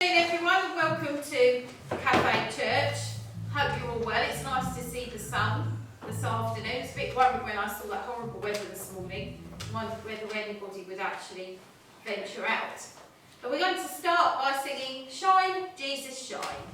Everyone, welcome to Cafe Church. Hope you're all well. It's nice to see the sun this afternoon. I was a bit worried when I saw that horrible weather this morning. Wondered whether anybody would actually venture out. But we're going to start by singing Shine, Jesus Shine.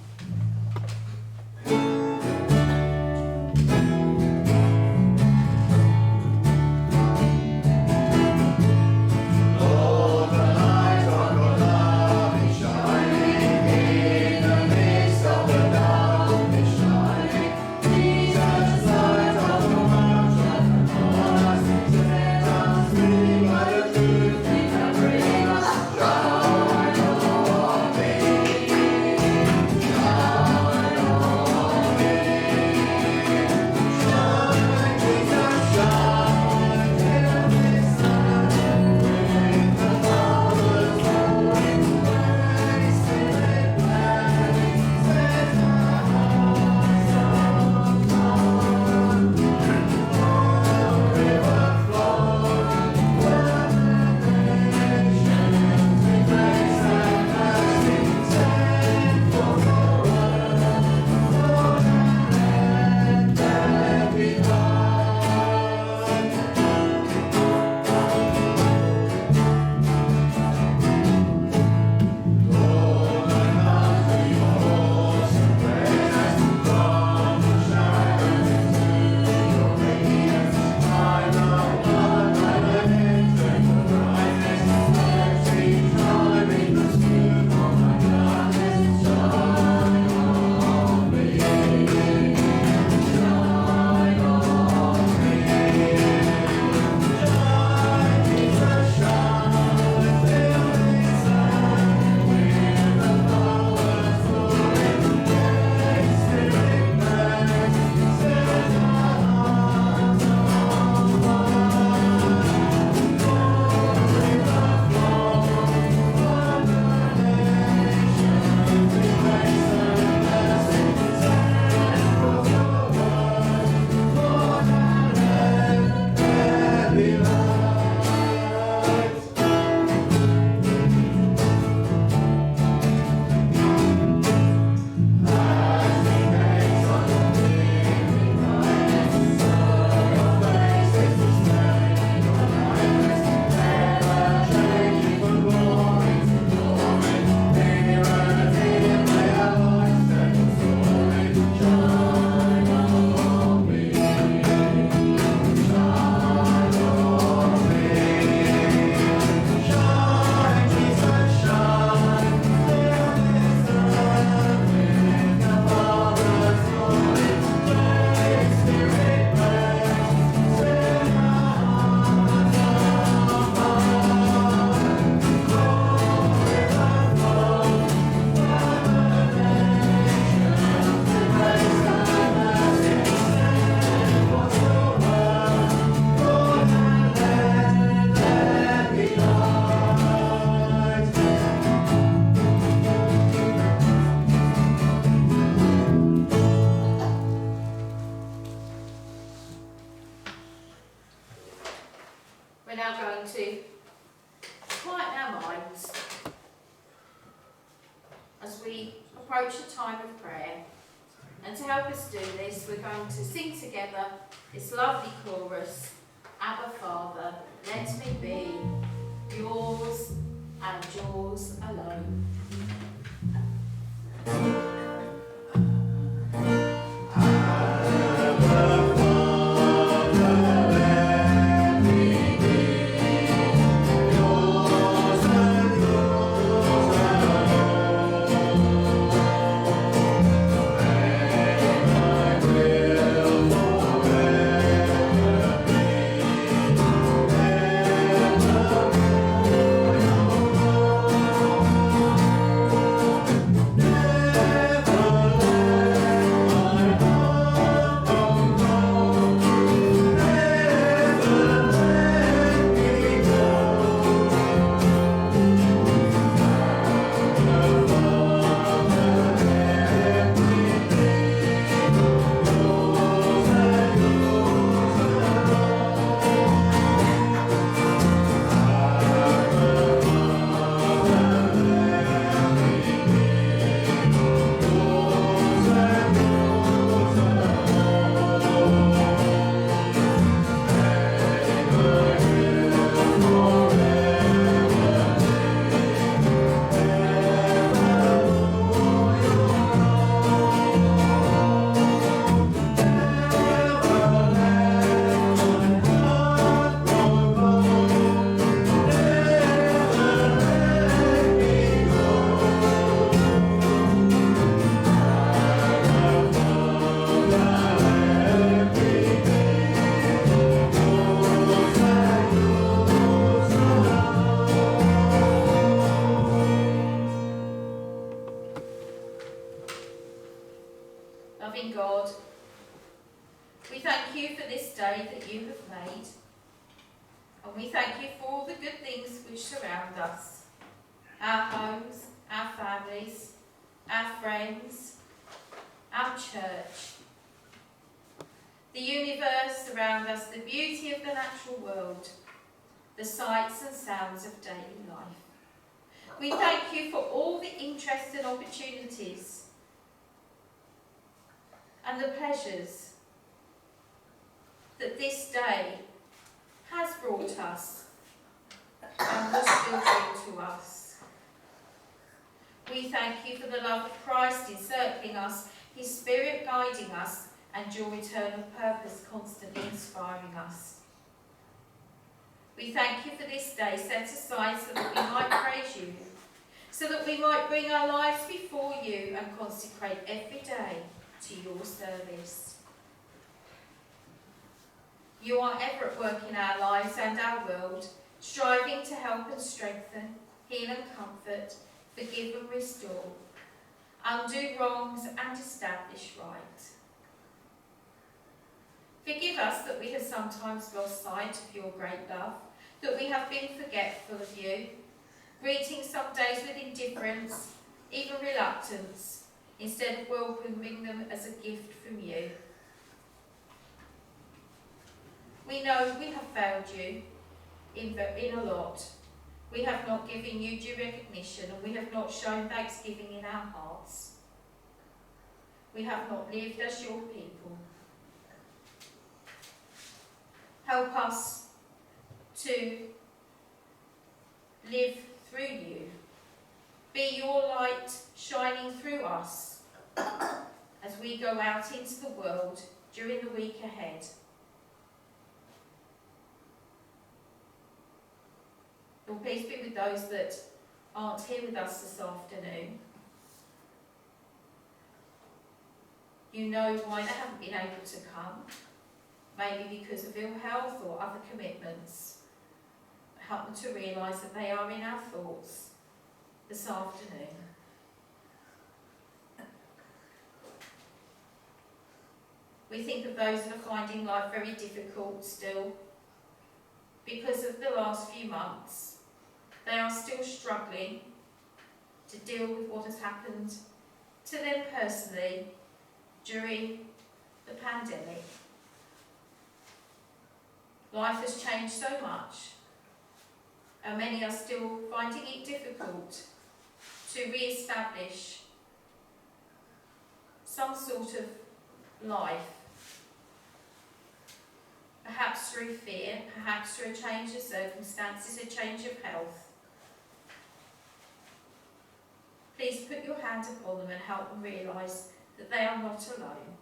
This lovely chorus, Abba Father, let me be yours and yours alone. day that you have made. And we thank you for all the good things which surround us. Our homes, our families, our friends, our church. The universe around us, the beauty of the natural world, the sights and sounds of daily life. We thank you for all the interests and opportunities and the pleasures that this day has brought us and will still bring to us. We thank you for the love of Christ encircling us, his Spirit guiding us, and your eternal purpose constantly inspiring us. We thank you for this day set aside so that we might praise you, so that we might bring our lives before you and consecrate every day to your service. You are ever at work in our lives and our world, striving to help and strengthen, heal and comfort, forgive and restore, undo wrongs and establish right. Forgive us that we have sometimes lost sight of your great love, that we have been forgetful of you, greeting some days with indifference, even reluctance, instead of welcoming them as a gift from you. We know we have failed you in a lot. We have not given you due recognition, and we have not shown thanksgiving in our hearts. We have not lived as your people. Help us to live through you. Be your light shining through us as we go out into the world during the week ahead. Lord, please be with those that aren't here with us this afternoon. You know why they haven't been able to come. Maybe because of ill health or other commitments. Help them to realise that they are in our thoughts this afternoon. We think of those that are finding life very difficult still. Because of the last few months, they are still struggling to deal with what has happened to them personally during the pandemic. Life has changed so much, and many are still finding it difficult to re-establish some sort of life. Perhaps through fear, perhaps through a change of circumstances, a change of health. Please put your hand upon them and help them realise that they are not alone.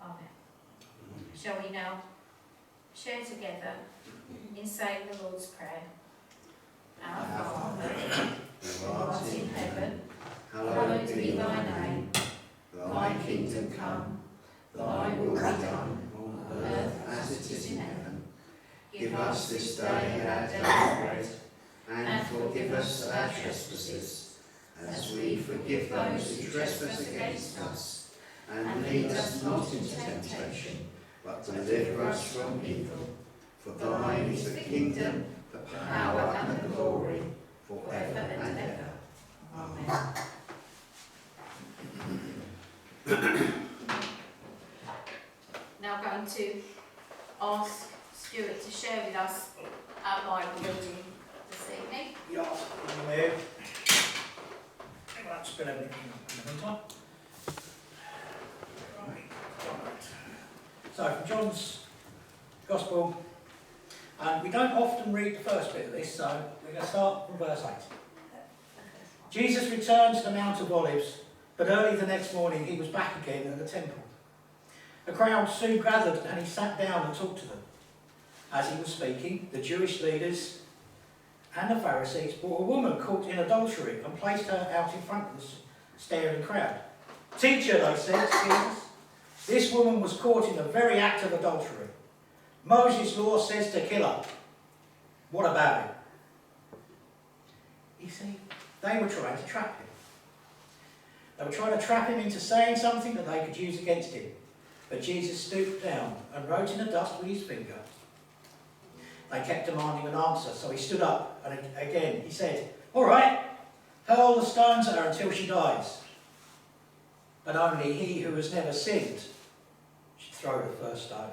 Amen. Shall we now share together in saying the Lord's Prayer? Our Father, who art in heaven, hallowed be thy name. Thy kingdom come, thy will be done, on earth as it is in heaven. Give us this day our daily bread, and forgive us our trespasses, as we forgive those who trespass against us. And lead us not into temptation, but deliver us from evil. For thine is the kingdom, the power and the glory, forever and ever. Amen. Now going to ask Stuart to share with us our Bible reading this evening. Yeah, anyway, that's been everything in the meantime. Right. So from John's Gospel, and we don't often read the first bit of this, so we're going to start from verse 8. Jesus returned to the Mount of Olives, but early the next morning he was back again at the temple. A crowd soon gathered and he sat down and talked to them. As he was speaking, the Jewish leaders and the Pharisees brought a woman caught in adultery and placed her out in front of the staring crowd. Teacher, they said to Jesus, this woman was caught in the very act of adultery. Moses' law says to kill her. What about it? You see, they were trying to trap him. They were trying to trap him into saying something that they could use against him. But Jesus stooped down and wrote in the dust with his finger. They kept demanding an answer, so he stood up and again he said, "All right, hurl the stones at her until she dies. But only he who has never sinned should throw the first stone."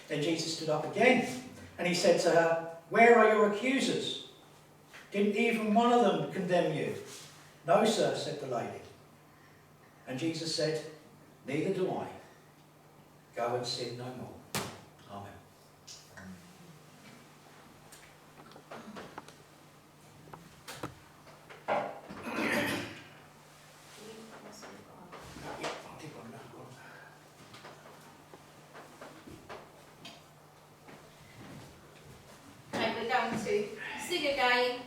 Then Jesus stood up again and he said to her, "Where are your accusers? Didn't even one of them condemn you?" "No, sir," said the lady. And Jesus said, "Neither do I. Go and sin no more." Amen. Okay, we're going to sing again.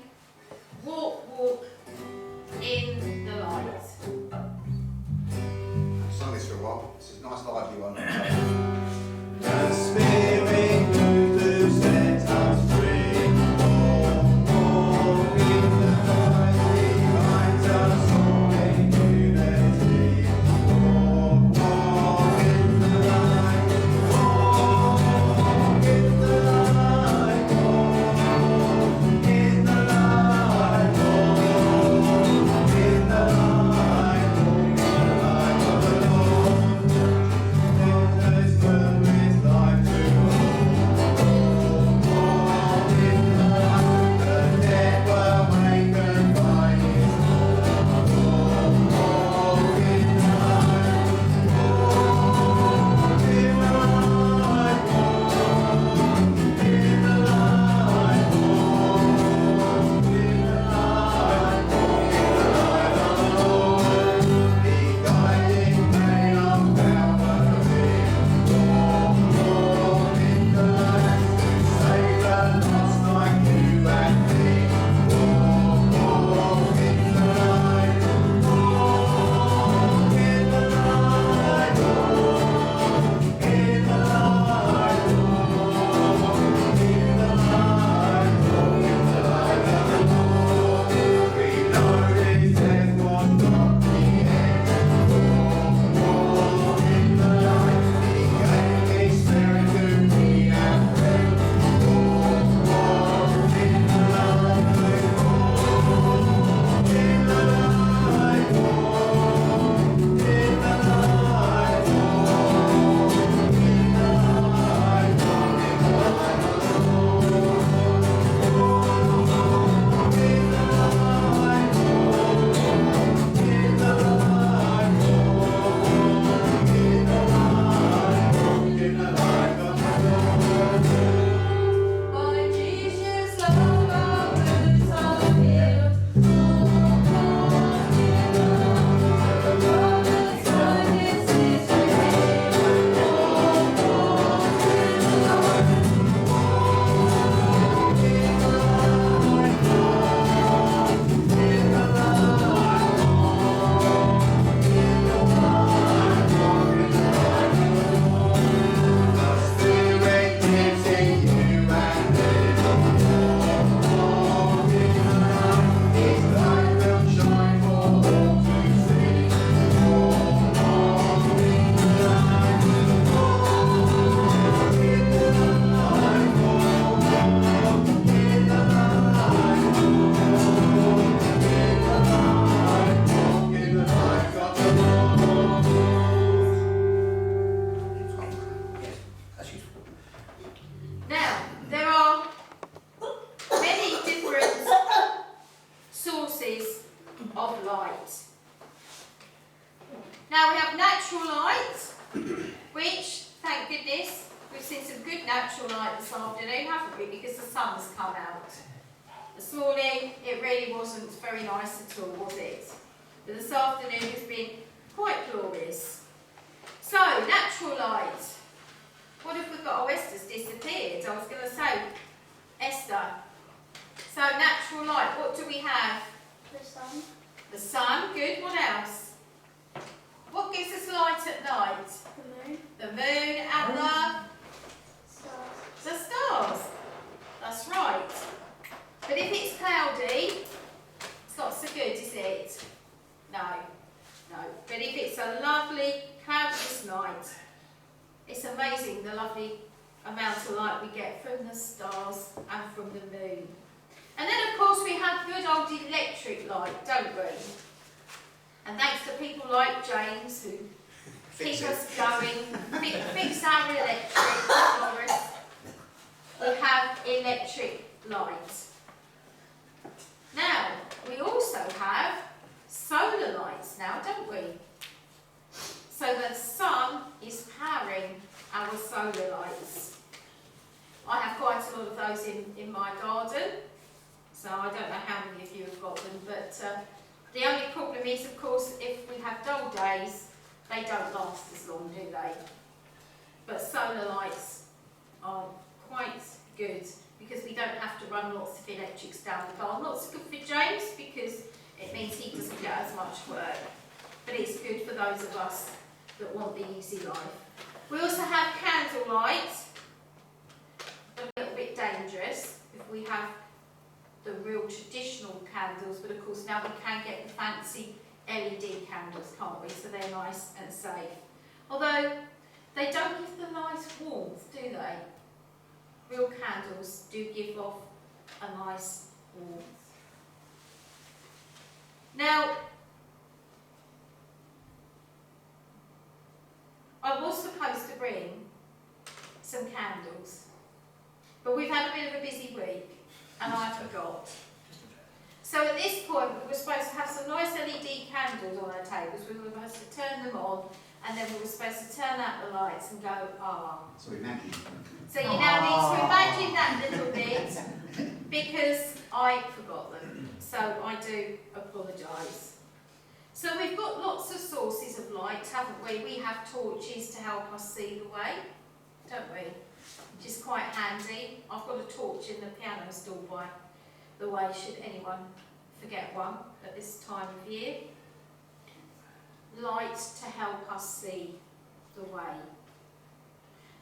Walk, walk in the light. I've sung this for a while. This is a nice lively one. The Spirit moved to set us free. Walk in the light, He binds us all in unity. Walk in the light, walk in the light, walk in the light, walk in the light, walk in the light of the Lord. There's word with life to walk in the light. The dead were wakened by His walk in the light, walk in the light, walk in the light, walk in the light, walk in the light of the Lord. The guiding ray of Calvary. Walk in the light, to save the lost like you and me. Walk in the light, walk in the light, walk in the light, walk in the light, walk in the light of the Lord. We know His death was not the end. Walk in the light, He gave His Spirit to me and friend. Walk in the light, walk in the light, walk in the light, walk in the light, walk in the light of the Lord. Walk in the light, walk in the light, walk in the light, walk in the light of the Lord. By Jesus' love, our wounds are healed. Walk in the light. The Lord's kindness is revealed. Walk in the light. Walk in the light, walk in the light, walk in the light, walk in the light of the Lord. The Spirit lives in you and me. Walk in the light, His light will shine for all to see. Walk in the light, walk in the light, walk in the light, walk in the light of the Lord. Yes, that's useful. Now, there are many different sources of light. Now we have natural light, which, thank goodness, we've seen some good natural light this afternoon, haven't we? Because the sun's come out. This morning, it really wasn't very nice at all, was it? But this afternoon has been quite glorious. So, natural light. What if we've got, oh, Esther's disappeared. I was going to say, Esther. So, natural light, what do we have? The sun, The sun, good. What else? What gives us light at night? the moon, The moon and stars. the stars. That's right. But if it's cloudy, it's not so good, is it? No. But if it's a lovely cloudless night, it's amazing the lovely amount of light we get from the stars and from the moon. And then of course we have good old electric light, don't we? And thanks to people like James who keep us going, fix our electric for us, we have electric light. Now, we also have solar lights now, don't we? So the sun is powering our solar lights. I have quite a lot of those in my garden, so I don't know how many of you have got them, but the only problem is, of course, if we have dull days, they don't last as long, do they? But solar lights are quite good because we don't have to run lots of electrics down the garden. Not so good for James because it means he doesn't get as much work, but it's good for those of us that want the easy life. We also have candlelight, a little bit dangerous if we have the real traditional candles, but of course now we can get the fancy LED candles, can't we? So they're nice and safe. Although they don't give the nice warmth, do they? Real candles do give off a nice warmth. Now, I was supposed to bring some candles, but we've had a bit of a busy week and I forgot. So at this point we were supposed to have some nice LED candles on our tables. We were supposed to turn them on and then we were supposed to turn out the lights and go, ah. So imagine. So you now need to imagine that little bit because I forgot them. So I do apologise. So we've got lots of sources of light, haven't we? We have torches to help us see the way, don't we? Which is quite handy. I've got a torch in the piano stool, by the way, should anyone forget one at this time of year. Light to help us see the way.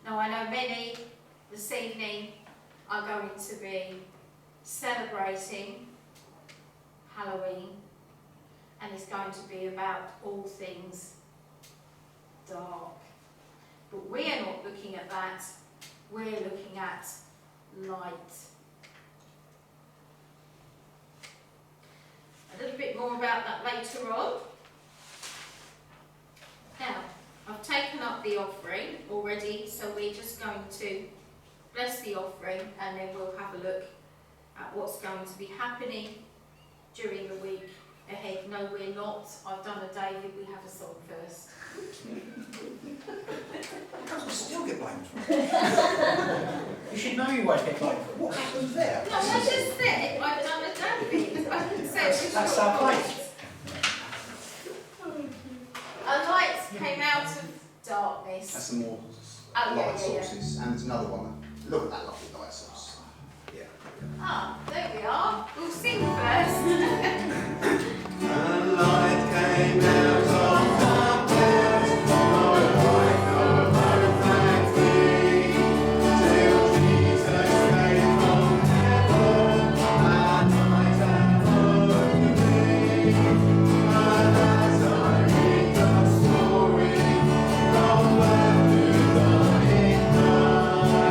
Now I know many this evening are going to be celebrating Halloween, and it's going to be about all things dark. But we are not looking at that, we're looking at light. A little bit more about that later on. Now, I've taken up the offering already, so we're just going to bless the offering and then we'll have a look at what's going to be happening during the week ahead. No, we're not. I've done a David, we have a song first. I still get blamed for it. You should know you won't get blamed for it. What happened there? No, I just said I've done a David. I didn't say it was That's your our fault. place. A light came out of darkness. That's some more Oh, light yeah. sources. And there's another one. Look at that lovely light source. Yeah. Ah, there we are. We'll sing first. And light came out of darkness, no light, no perfect thing, till Jesus came from heaven, and night had opened me. And as I read the story, from birth to dying night,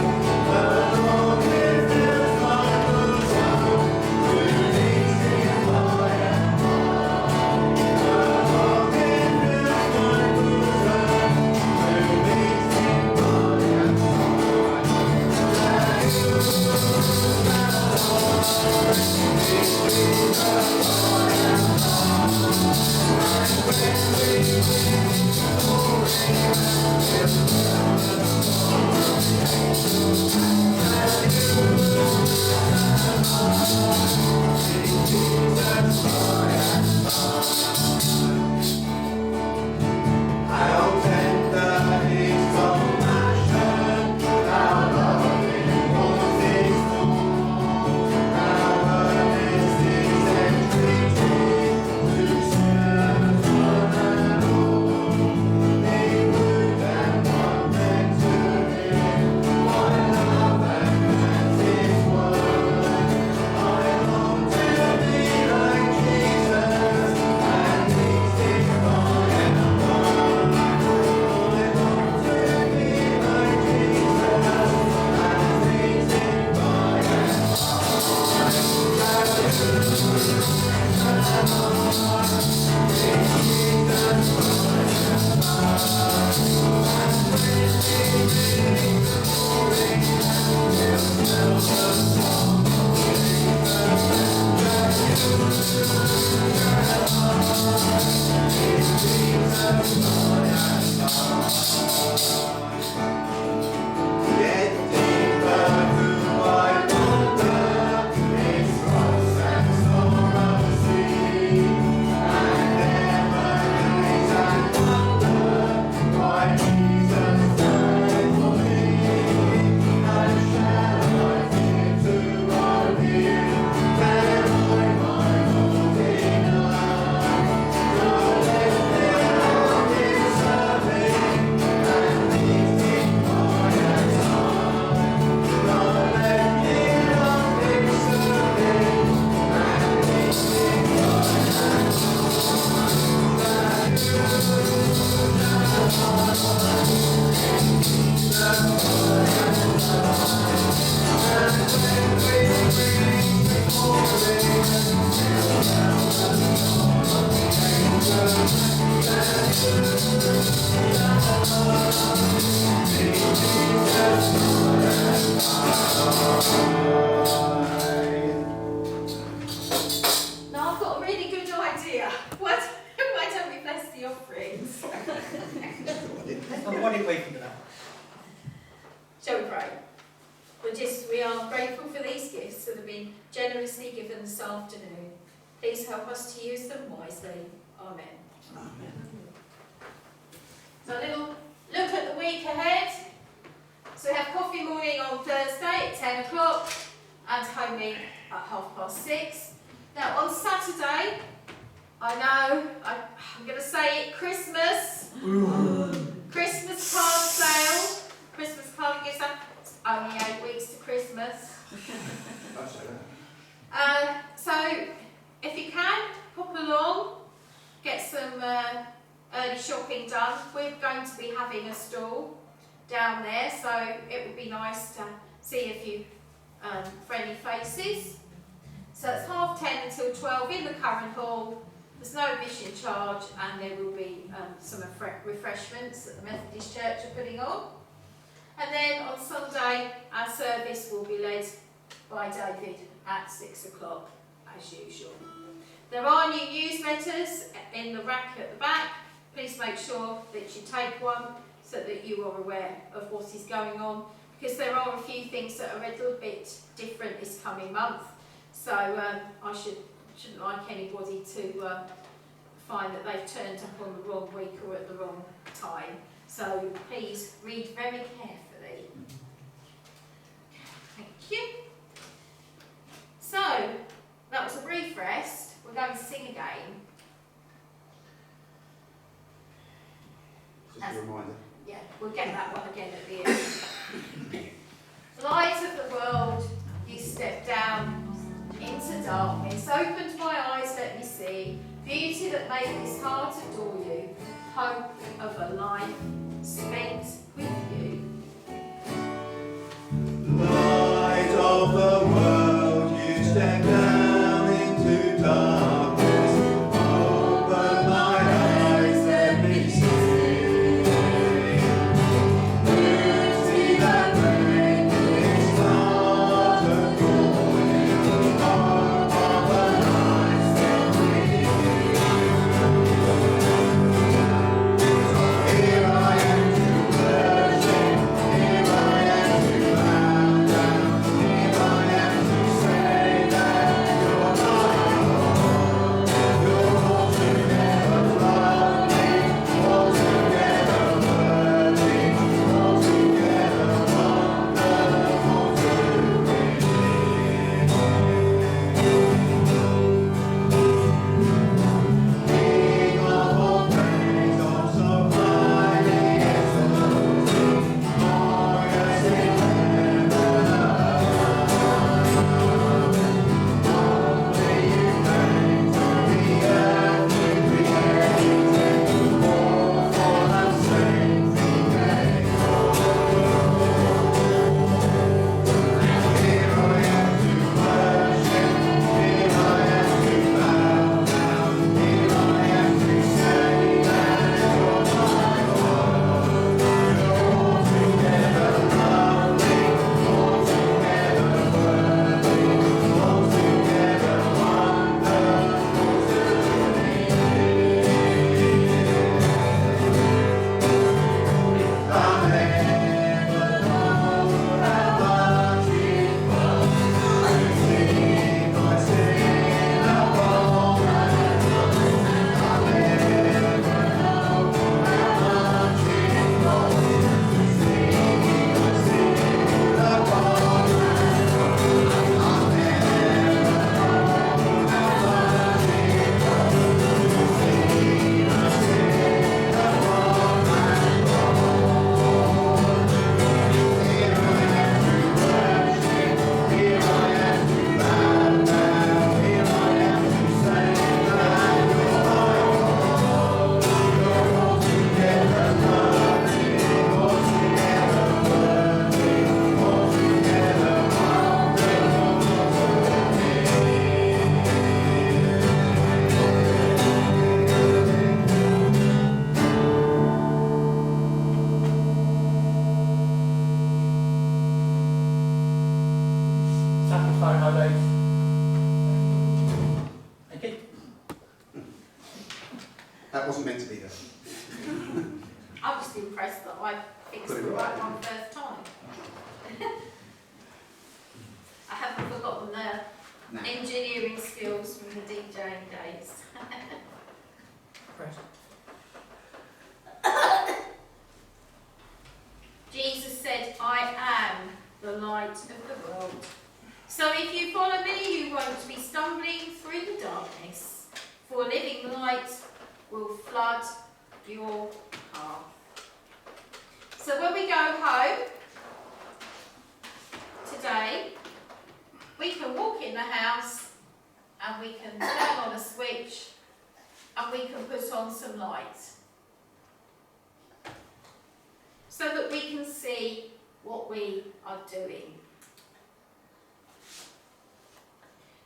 the Lord reveals my bosom, who leads in fire. Thank this afternoon. Please help us to use them wisely. Amen. So a little look at the week ahead. So we have coffee morning on Thursday at 10 o'clock and homing at 6:30. Now on Saturday, I know, I'm going to say it, Christmas card sale. Christmas card gives up. It's only 8 weeks to Christmas. Don't say that. So if you can, pop along, get some early shopping done. We're going to be having a stall down there, so it would be nice to see a few friendly faces. So it's 10:30 until 12 in the current hall. There's no admission charge, and there will be some refreshments that the Methodist Church are putting on. And then on Sunday, our service will be led by David at 6 o'clock, as usual. There are new newsletters in the rack at the back. Please make sure that you take one so that you are aware of what is going on, because there are a few things that are a little bit different this coming month. So I shouldn't like anybody to find that they've turned up on the wrong week or at the wrong time. So please read very carefully. Thank you. So that was a brief rest. We're going to sing again. Just a reminder. Yeah, we'll get that one again at the end. Light of the world, you step down into darkness. Opened my eyes, let me see beauty that made this heart adore you. Hope of a life spent with you. Light of the world, you step down into darkness. Open my eyes, let me see beauty that made this heart adore you. Hope of a life spent with you. So here I am to worship, here I am to bow down, here I am to say that you're my Lord. You're altogether lovely, altogether worthy, altogether wonderful to me. King of all praise, oh so highly exalted, glorious in heaven above. Only you reign, the earth you created, all for the sake we came. Here I am to worship, here I am to bow down, here I am to say that you're my Lord. You're altogether lovely, altogether worthy, altogether wonderful to me. I'll never know how much it was to see my sin upon that cross. I'll never know how much it was to see my sin upon that cross. I'll never know how much it was to see my sin upon that cross. Here I am to worship, here I am to bow down, here I am to say that you're my Lord. You're altogether lovely, altogether worthy, altogether wonderful to Sacrifice my days. Thank you. That wasn't meant to be there. I'm just impressed that I fixed Put it the right right. one first time. I haven't forgotten the engineering skills from the DJing days. Press. Jesus said, I am the light of the world. So if you follow me, you won't be stumbling through the darkness, for living light will flood your path. So when we go home today, we can walk in the house and we can turn on a switch and we can put on some light so that we can see what we are doing.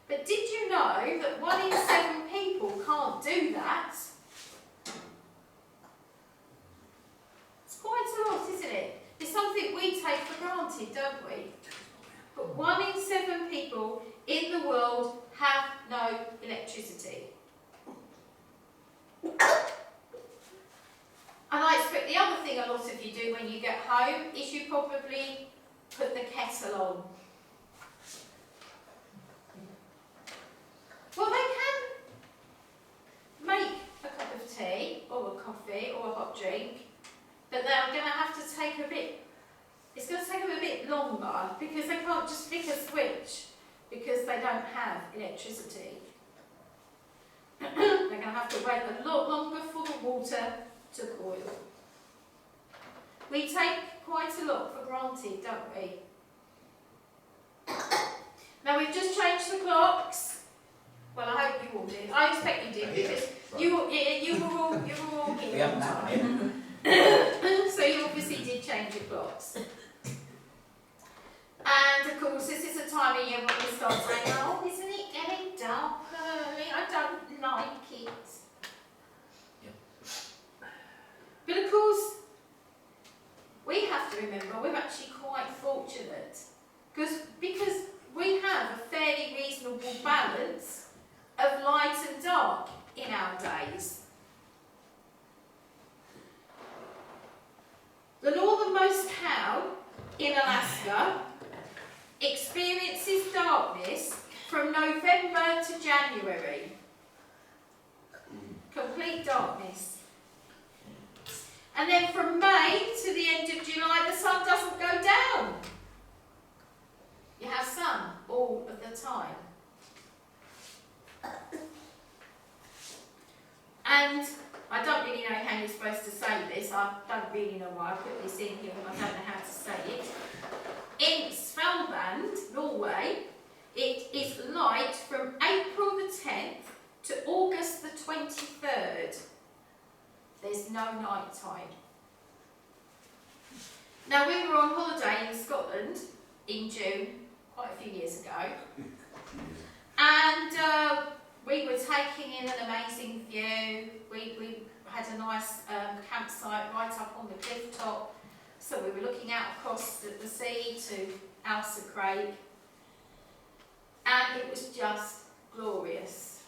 But did you know that 1 in 7 people can't do that? It's quite a lot, isn't it? It's something we take for granted, don't we? But 1 in 7 people in the world have no electricity. And I expect the other thing a lot of you do when you get home is you probably put the kettle on. Well, they can make a cup of tea or a coffee or a hot drink, but they're going to have to take a bit, it's going to take them a bit longer because they can't just flick a switch because they don't have electricity. They're going to have to wait a lot longer for the water to boil. We take quite a lot for granted, don't we? Now we've just changed the clocks. Well, I hope you all did. I expect you did because you were all here. We haven't done it. So you obviously did change your clocks. And of course, this is a time of year when we start saying, "Oh, isn't it getting dark early? I don't like it." But of course, we have to remember we're actually quite fortunate because we have a fairly reasonable balance of light and dark in our days. The northernmost town in Alaska experiences darkness from November to January. Complete darkness. And then from May to the end of July, the sun doesn't go down. You have sun all of the time. And I don't really know how you're supposed to say this. I don't really know why I put this in here and I don't know how to say it. In Svalbard, Norway, it is light from April the 10th to August the 23rd. There's no night time. Now we were on holiday in Scotland in June, quite a few years ago, and we were taking in an amazing view. We had a nice campsite right up on the cliff top, so we were looking out across the sea to Ailsa Craig, and it was just glorious.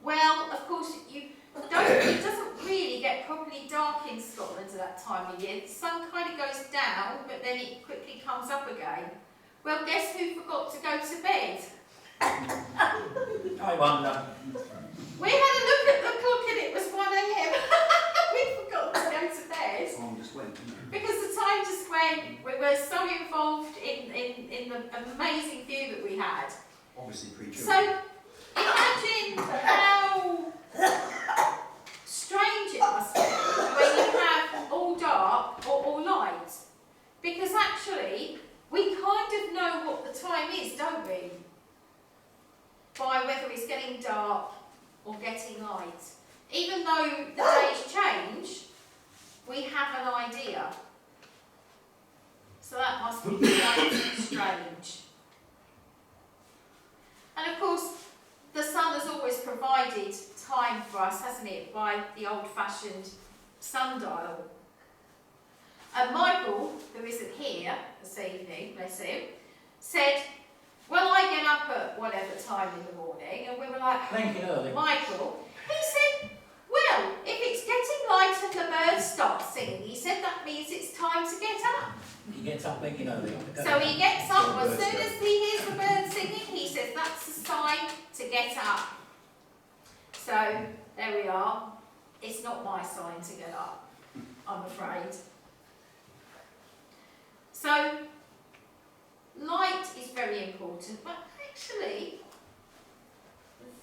Well, of course, it doesn't really get properly dark in Scotland at that time of year. The sun kind of goes down, but then it quickly comes up again. Well, guess who forgot to go to bed? I wonder. We had a look at the clock and it was 1 a.m. We forgot to go to bed. Time just went, didn't it? Because the time just went. We were so involved in the amazing view that we had. Obviously pre-children. So imagine how strange it must be when you have all dark or all light. Because actually, we kind of know what the time is, don't we? By whether it's getting dark or getting light. Even though the days change, we have an idea. So that must be quite strange. And of course, the sun has always provided time for us, hasn't it, by the old-fashioned sundial. And Michael, who isn't here this evening, bless him, said, well, I get up at whatever time in the morning, and we were like, Blinking early. Michael, he said, well, if it's getting light and the birds start singing, he said that means it's time to get up. He gets up blinking early. So he gets up, as soon as he hears the birds singing, he says that's a sign to get up. So there we are. It's not my sign to get up, I'm afraid. So light is very important, but actually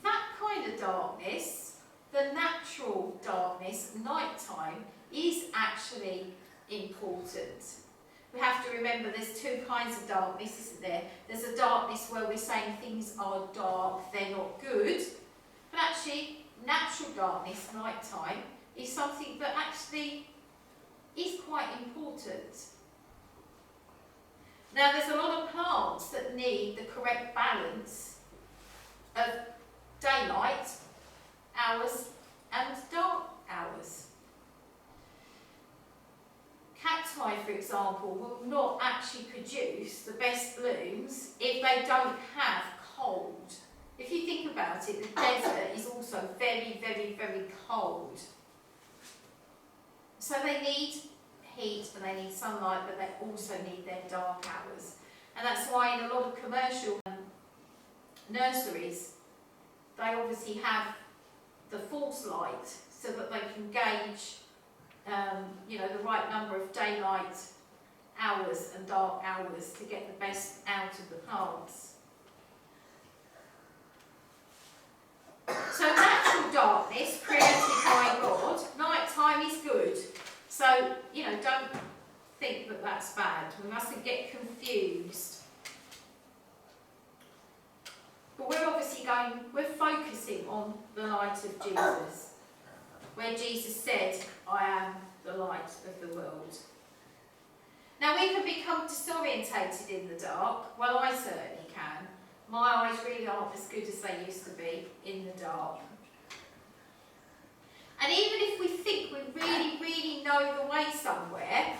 that kind of darkness, the natural darkness, nighttime, is actually important. We have to remember there's two kinds of darkness, isn't there? There's a darkness where we're saying things are dark, they're not good. But actually, natural darkness, nighttime, is something that actually is quite important. Now, there's a lot of plants that need the correct balance of daylight hours and dark hours. Cacti, for example, will not actually produce the best blooms if they don't have cold. If you think about it, the desert is also very, very, very cold. So they need heat and they need sunlight, but they also need their dark hours. And that's why in a lot of commercial nurseries, they obviously have the false light so that they can gauge the right number of daylight hours and dark hours to get the best out of the plants. So natural darkness created by God, nighttime is good. So, don't think that that's bad. We mustn't get confused. But we're focusing on the light of Jesus, where Jesus said, I am the light of the world. Now we can become disorientated in the dark. Well, I certainly can. My eyes really aren't as good as they used to be in the dark. And even if we think we really, really know the way somewhere,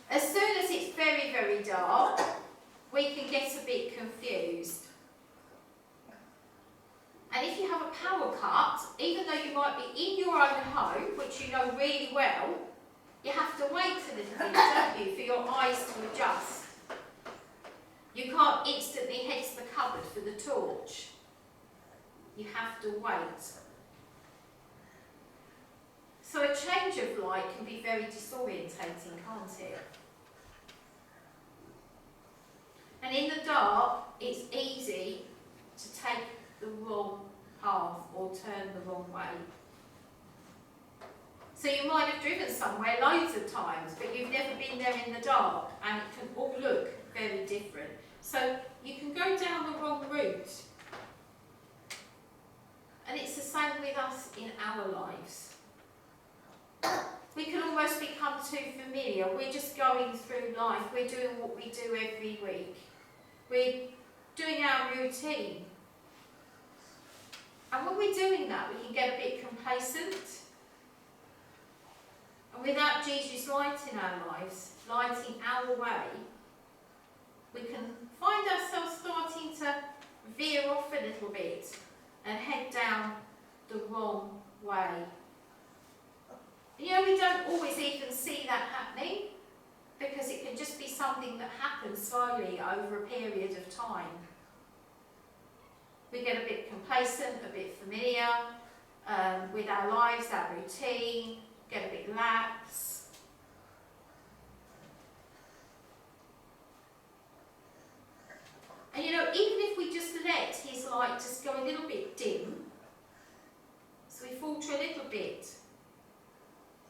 as soon as it's very, very dark, we can get a bit confused. And if you have a power cut, even though you might be in your own home, which you know really well, you have to wait a little bit, don't you, for your eyes to adjust. You can't instantly head to the cupboard for the torch. You have to wait. So a change of light can be very disorientating, can't it? And in the dark, it's easy to take the wrong path or turn the wrong way. So you might have driven somewhere loads of times, but you've never been there in the dark, and it can all look very different. So you can go down the wrong route. And it's the same with us in our lives. We can almost become too familiar. We're just going through life. We're doing what we do every week. We're doing our routine. And when we're doing that, we can get a bit complacent. And without Jesus' light in our lives, lighting our way, we can find ourselves starting to veer off a little bit and head down the wrong way. And we don't always even see that happening, because it can just be something that happens slowly over a period of time. We get a bit complacent, a bit familiar with our lives, our routine, get a bit lax. And even if we just let his light just go a little bit dim, so we falter a little bit,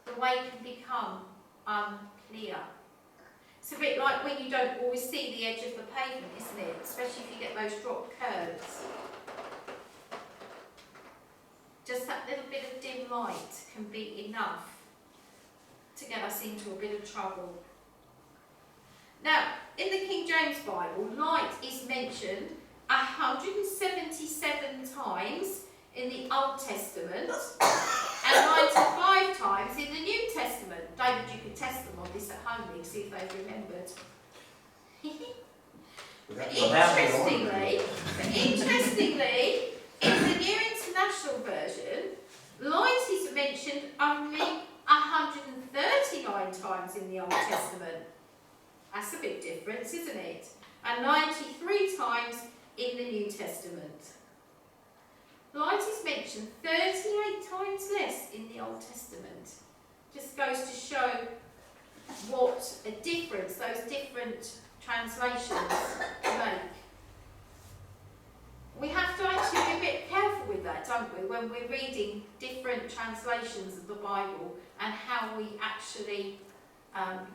the way can become unclear. It's a bit like when you don't always see the edge of the pavement, isn't it? Especially if you get those drop curves. Just that little bit of dim light can be enough to get us into a bit of trouble. Now, in the King James Bible, light is mentioned 177 times in the Old Testament and 95 times in the New Testament. David, you could test them on this at home and see if they've remembered. Interestingly, in the New International Version, light is mentioned only 139 times in the Old Testament. That's a big difference, isn't it? And 93 times in the New Testament. Light is mentioned 38 times less in the Old Testament. Just goes to show what a difference those different translations make. We have to actually be a bit careful with that, don't we, when we're reading different translations of the Bible and how we actually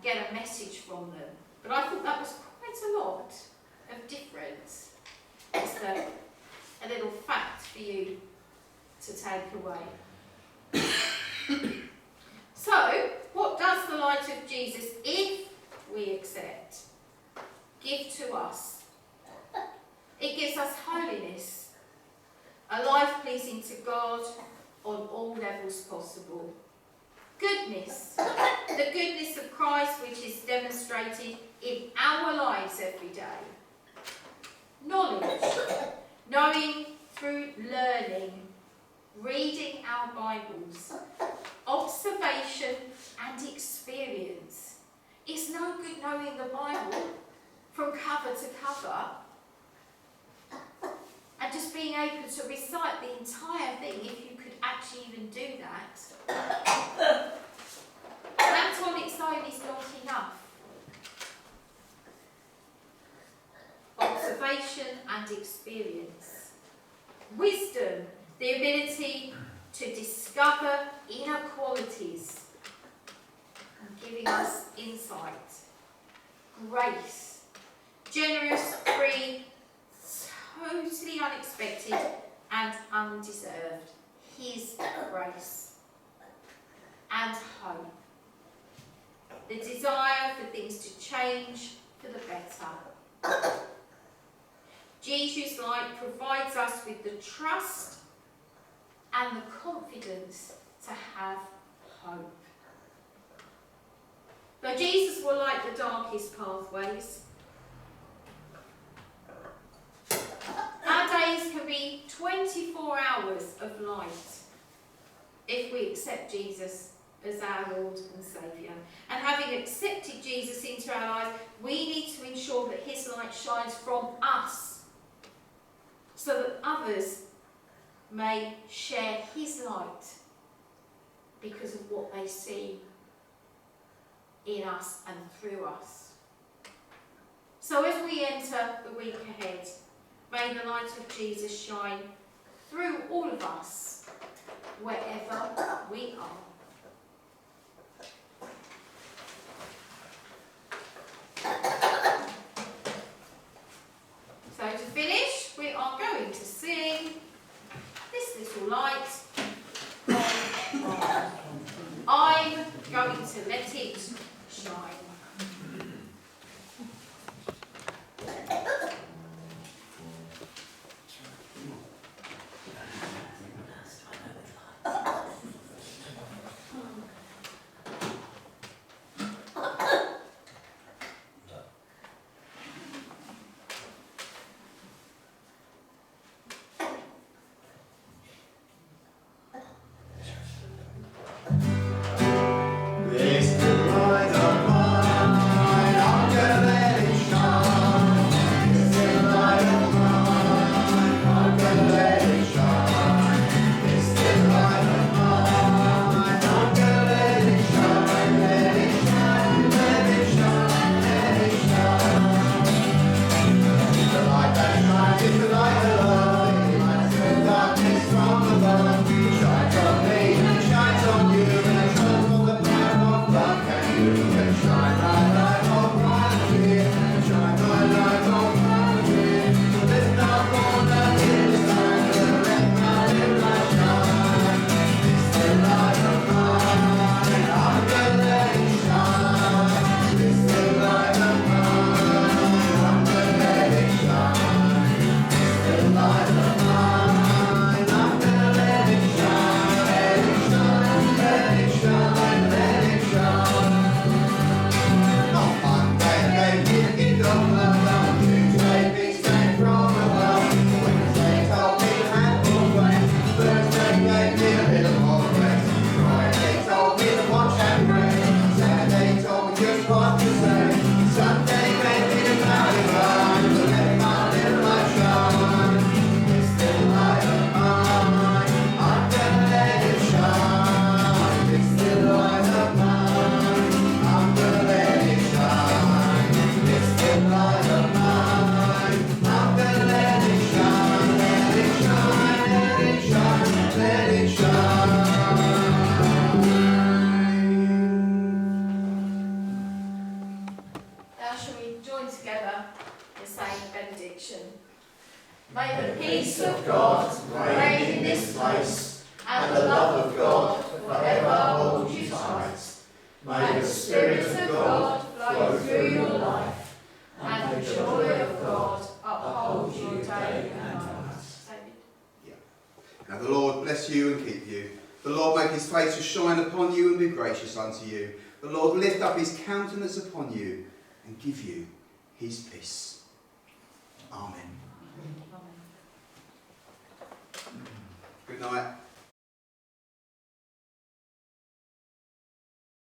get a message from them. But I thought that was quite a lot of difference. Just a little fact for you to take away. So, what does the light of Jesus, if we accept, give to us? It gives us holiness, a life pleasing to God on all levels possible. Goodness, the goodness of Christ which is demonstrated in our lives every day. Knowledge, knowing through learning, reading our Bibles, observation and experience. It's no good knowing the Bible from cover to cover and just being able to recite the entire thing, if you could actually even do that. That on its own is not enough. Observation and experience. Wisdom, the ability to discover inner qualities and giving us insight. Grace, generous, free, totally unexpected and undeserved. His grace. And hope. The desire for things to change for the better. Jesus' light provides us with the trust and the confidence to have hope. Though Jesus will light the darkest pathways, our days can be 24 hours of light if we accept Jesus as our Lord and Saviour. And having accepted Jesus into our lives, we need to ensure that his light shines from us so that others may share his light because of what they see in us and through us. So as we enter the week ahead, may the light of Jesus shine through all of us, wherever we are. So to finish, we are going to sing This Little Light on God. I'm going to let it shine. This the light of my peace of God reign in this place, and the love of God forever hold you tight. May the Spirit of God flow through your life, and the joy of God uphold you day and night. Now the Lord bless you and keep you. The Lord make his face to shine upon you and be gracious unto you. The Lord lift up his countenance upon you and give you his peace. Amen. Good night.